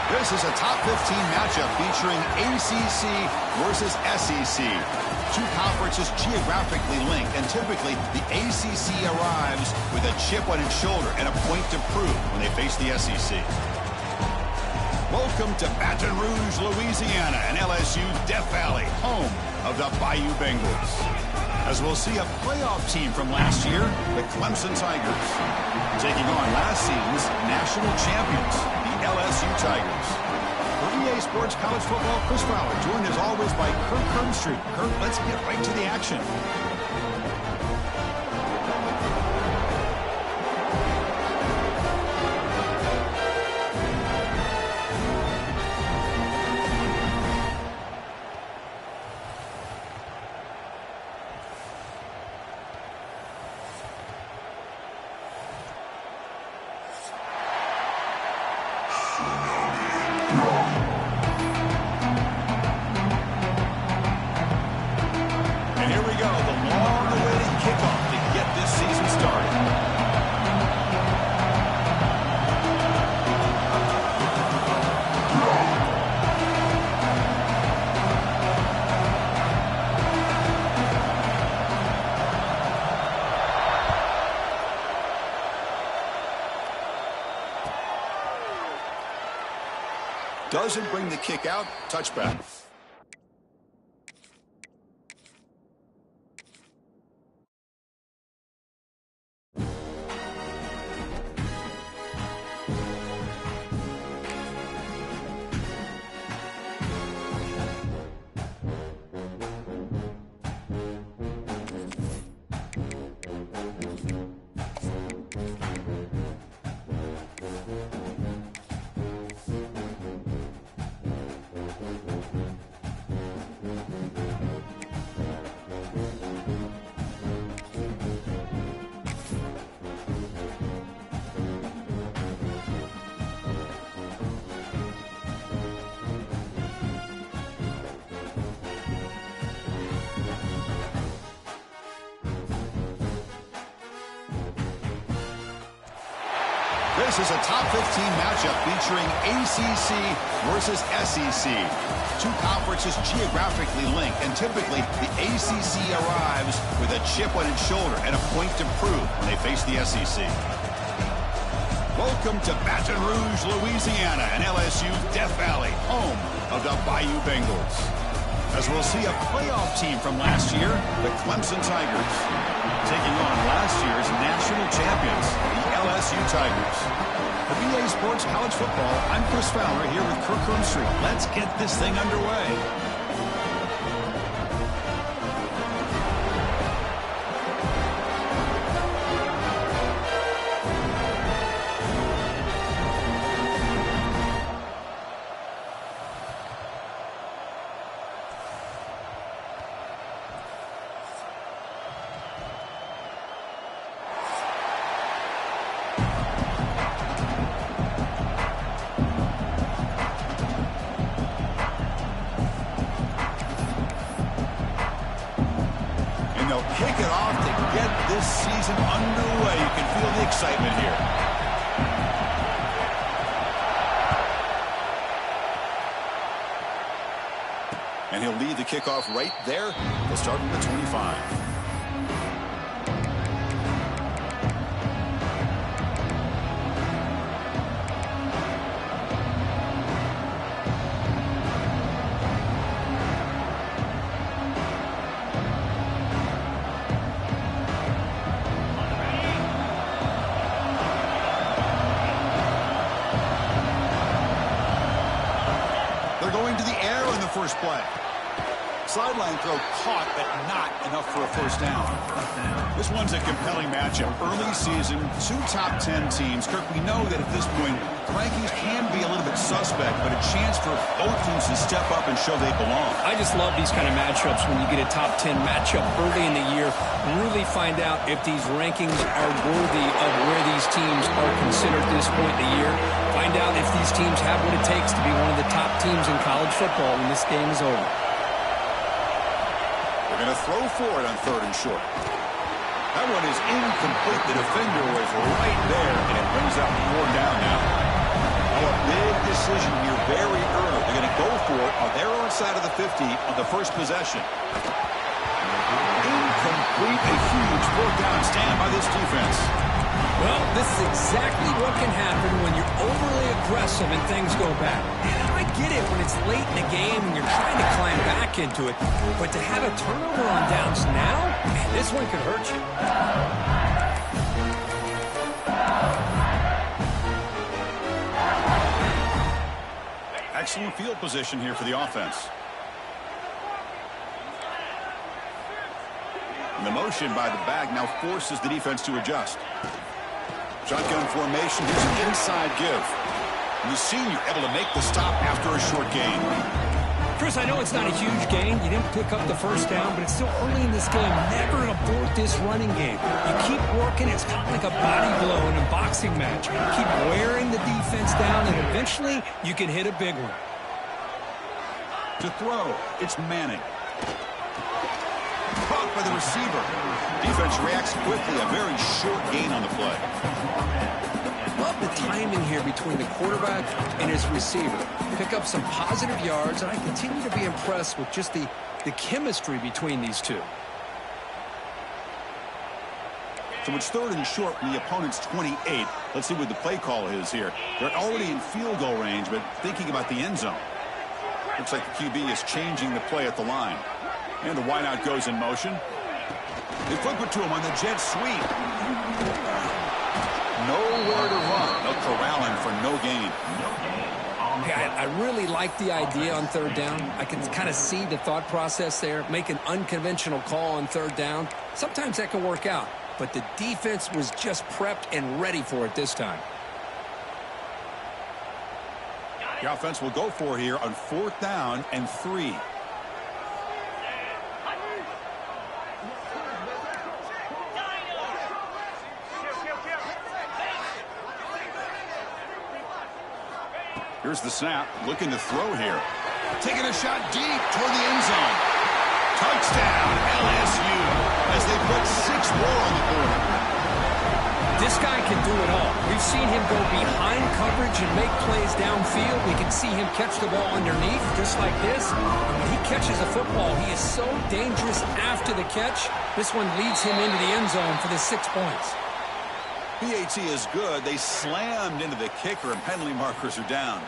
This is a top 15 matchup featuring ACC versus SEC. Two conferences geographically linked, and typically the ACC arrives with a chip on its shoulder and a point to prove when they face the SEC. Welcome to Baton Rouge, Louisiana, and LSU's Death Valley, home of the Bayou Bengals. As we'll see a playoff team from last year, the Clemson Tigers, taking on last season's national champions, the LSU Tigers. For EA Sports College Football, Chris Fowler, joined as always by Kirk Hermstreet. Kirk, let's get right to the action. Doesn't bring the kick out. Touchback. This is a top 15 matchup featuring ACC versus SEC. Two conferences geographically linked, and typically the ACC arrives with a chip on its shoulder and a point to prove when they face the SEC. Welcome to Baton Rouge, Louisiana, and LSU's Death Valley, home of the Bayou Bengals. As we'll see a playoff team from last year, the Clemson Tigers, taking on last year's national champions, the LSU Tigers. For EA Sports College Football, I'm Chris Fowler here with Kirk Hermstreet. Let's get this thing underway. They'll kick it off to get this season underway. You can feel the excitement here. And he'll lead the kickoff right there. They'll start from the 25. First play. Sideline throw caught, but not enough for a first down. This one's a compelling matchup. Early season, two top 10 teams. Kirk, we know that at this point, rankings can be a little bit suspect, but a chance for both teams to step up and show they belong. I just love these kind of matchups when you get a top 10 matchup early in the year. Really find out if these rankings are worthy of where these teams are considered at this point in the year. Find out if these teams have what it takes to be one of the top teams in college football when this game is over. They're going to throw for it on 3rd and short. That one is incomplete. The defender was right there, and it brings up 4 down now. Oh, a big decision here very early. They're going to go for it on their own side of the 50 on the first possession. Incomplete. A huge fourth down stand by this defense. Well, this is exactly what can happen when you're overly aggressive and things go bad. And I get it when it's late in the game and you're trying to climb back into it. But to have a turnover on downs now, man, this one could hurt you. Excellent field position here for the offense. And the motion by the back now forces the defense to adjust. Shotgun formation. Here's an inside give. And the senior able to make the stop after a short gain. Chris, I know it's not a huge gain. You didn't pick up the first down, but it's still early in this game. Never abort this running game. You keep working. It's kind of like a body blow in a boxing match. Keep wearing the defense down, and eventually you can hit a big one. To throw, it's Manning. Caught by the receiver. Defense reacts quickly. A very short gain on the play. Love the timing here between the quarterback and his receiver. Pick up some positive yards, and I continue to be impressed with just the chemistry between these two. So it's third and short from the opponent's 28. Let's see what the play call is here. They're already in field goal range, but thinking about the end zone. Looks like the QB is changing the play at the line. And the wideout goes in motion. They flip it to him on the jet sweep. Nowhere to run. They'll corral him for no gain. Yeah, I really like the idea on third down. I can kind of see the thought process there. Make an unconventional call on third down. Sometimes that can work out. But the defense was just prepped and ready for it this time. The offense will go for here on 4th down and 3. Here's the snap. Looking to throw here. Taking a shot deep toward the end zone. Touchdown, LSU, as they put 6 more on the board. This guy can do it all. We've seen him go behind coverage and make plays downfield. We can see him catch the ball underneath, just like this. When he catches a football, he is so dangerous after the catch. This one leads him into the end zone for the 6 points. PAT is good. They slammed into the kicker, and penalty markers are down.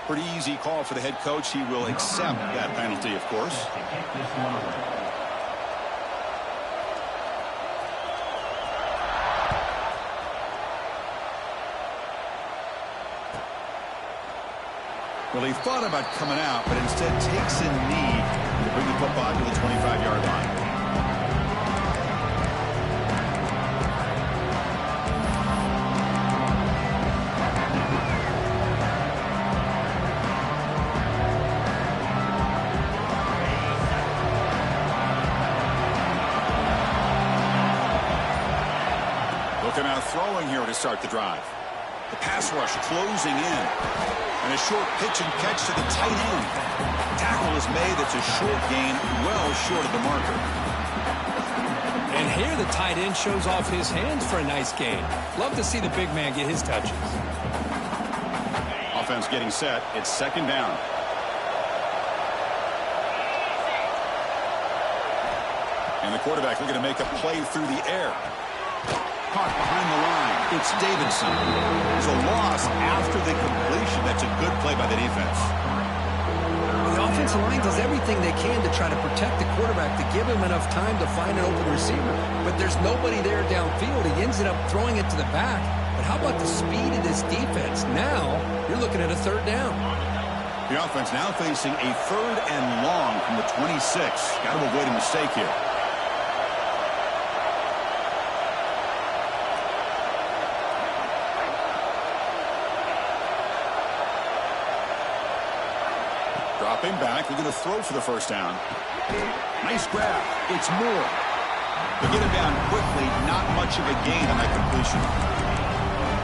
Pretty easy call for the head coach. He will accept that penalty, of course. Well, he thought about coming out, but instead takes a knee to bring the football to the 25-yard line. Looking out throwing here to start the drive. The pass rush closing in. And a short pitch and catch to the tight end. Tackle is made. It's a short gain, well short of the marker. And here the tight end shows off his hands for a nice gain. Love to see the big man get his touches. Offense getting set. It's 2nd down. And the quarterback looking to make a play through the air. Caught behind the line. It's Davidson. It's a loss after the completion. That's a good play by the defense. The offensive line does everything they can to try to protect the quarterback, to give him enough time to find an open receiver. But there's nobody there downfield. He ends up throwing it to the back. But how about the speed of this defense? Now you're looking at a 3rd down. The offense now facing a 3rd and long from the 26. Got to avoid a mistake here. Dropping back, we're going to throw for the 1st down. Nice grab. It's Moore. They get him down quickly. Not much of a gain on that completion.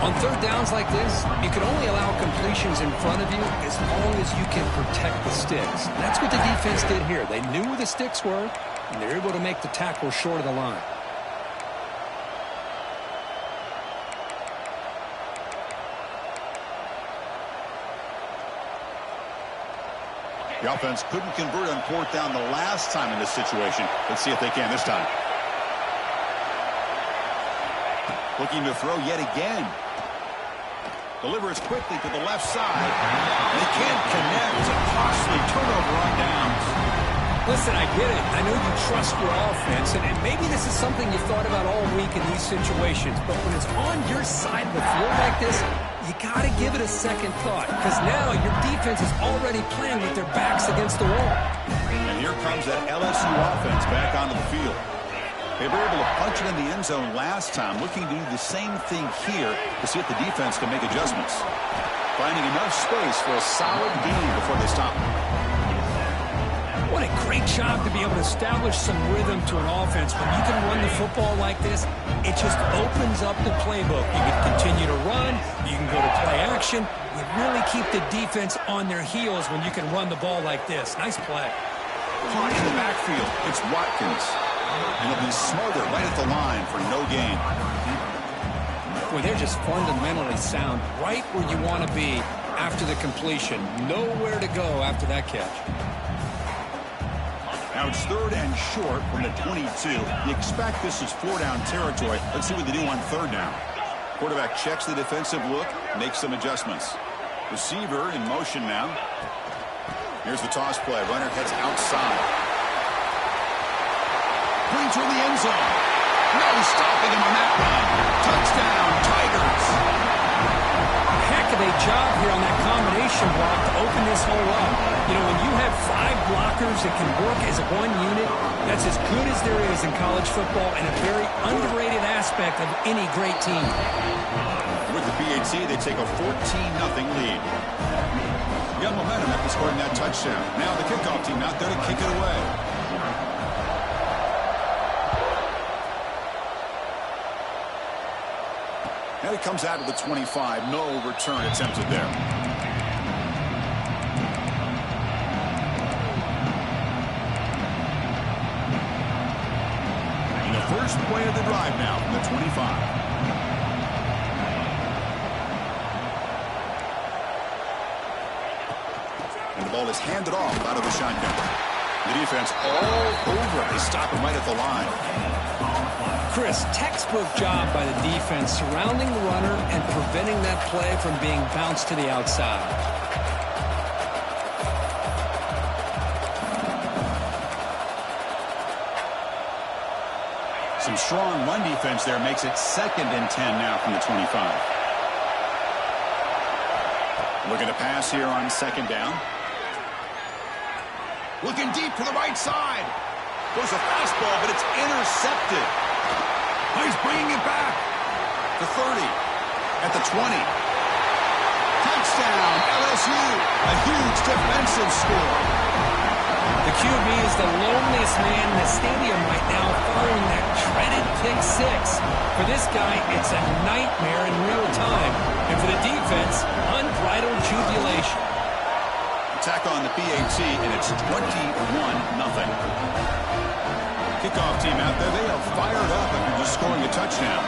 On 3rd downs like this, you can only allow completions in front of you as long as you can protect the sticks. And that's what the defense did here. They knew where the sticks were, and they're able to make the tackle short of the line. The offense couldn't convert on fourth down the last time in this situation. Let's see if they can this time. Looking to throw yet again. Delivers quickly to the left side. They can't connect. It's a costly turnover on downs. Listen, I get it. I know you trust your offense, and maybe this is something you've thought about all week in these situations. But when it's on your side of the field like this, you got to give it a second thought, because now your defense is already playing with their backs against the wall. And here comes that LSU offense back onto the field. They were able to punch it in the end zone last time, looking to do the same thing here to see if the defense can make adjustments. Finding enough space for a solid gain before they stop. What a great job to be able to establish some rhythm to an offense. When you can run the football like this, it just opens up the playbook. You can continue to run. You can go to play action. You really keep the defense on their heels when you can run the ball like this. Nice play. Caught in the backfield. It's Watkins. And he'll be smothered right at the line for no gain. Boy, they're just fundamentally sound right where you want to be after the completion. Nowhere to go after that catch. Now it's third and short from the 22. You expect this is four-down territory. Let's see what they do on third down. Quarterback checks the defensive look, makes some adjustments. Receiver in motion now. Here's the toss play. Runner heads outside. Brings her in the end zone. No stopping him on that run. Touchdown, Tigers. Heck of a job here on that combination block to open this hole up. You know, when you have 5 blockers that can work as one unit, that's as good as there is in college football and a very underrated aspect of any great team. With the PAT, they take a 14-0 lead. You got momentum after scoring that touchdown. Now the kickoff team out there to kick it away. Now he comes out of the 25. No return attempted there. And the first play of the drive now from the 25. And the ball is handed off out of the shotgun. The defense all over it. They stop him right at the line. Chris, textbook job by the defense surrounding the runner and preventing that play from being bounced to the outside. Some strong run defense there makes it 2nd and 10 now from the 25. Looking to pass here on 2nd down. Looking deep to the right side. Goes a fastball, but it's intercepted. He's bringing it back. The 30. At the 20. Touchdown, LSU. A huge defensive score. The QB is the loneliest man in the stadium right now following that dreaded pick 6. For this guy, it's a nightmare in real time. And for the defense, unbridled jubilation. Attack on the PAT, and it's 21-0. Kickoff team out there, they are fired up after just scoring a touchdown.